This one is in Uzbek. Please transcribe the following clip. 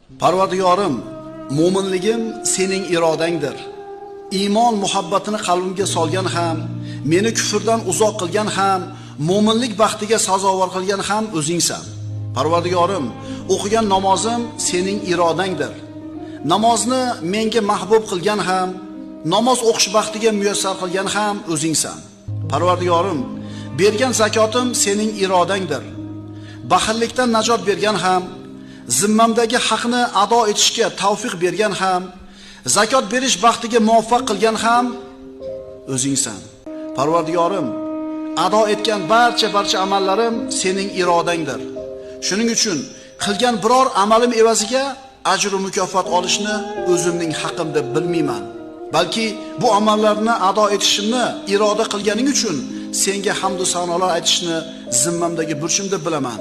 Parvardigorim, mo'minligim sening irodangdir. Iymon muhabbatini qalbimga solgan ham, meni kufrdan uzoq qilgan ham, mo'minlik baxtiga sazovor qilgan ham o'zingsan. Parvardigorim, o'qigan namozim sening irodangdir. Namozni menga mahbub qilgan ham, namoz o'qish baxtiga muyassar qilgan ham o'zingsan. Parvardigorim, bergan zakotim sening irodangdir. Baxillikdan najot bergan ham, zimmamdagi haqni ado etishga tavfiq bergan ham, zakot berish baxtiga muvaffaq qilgan ham o'zingsan. Parvardigorim, ado etgan barcha amallarim sening irodangdir. Shuning uchun qilgan biror amalim evaziga ajr va mukofot olishni o'zimning haqqim deb bilmayman. Balki bu amallarni ado etishimni iroda qilganing uchun senga hamd va sanolar aytishni zimmamdagi burchim deb bilaman.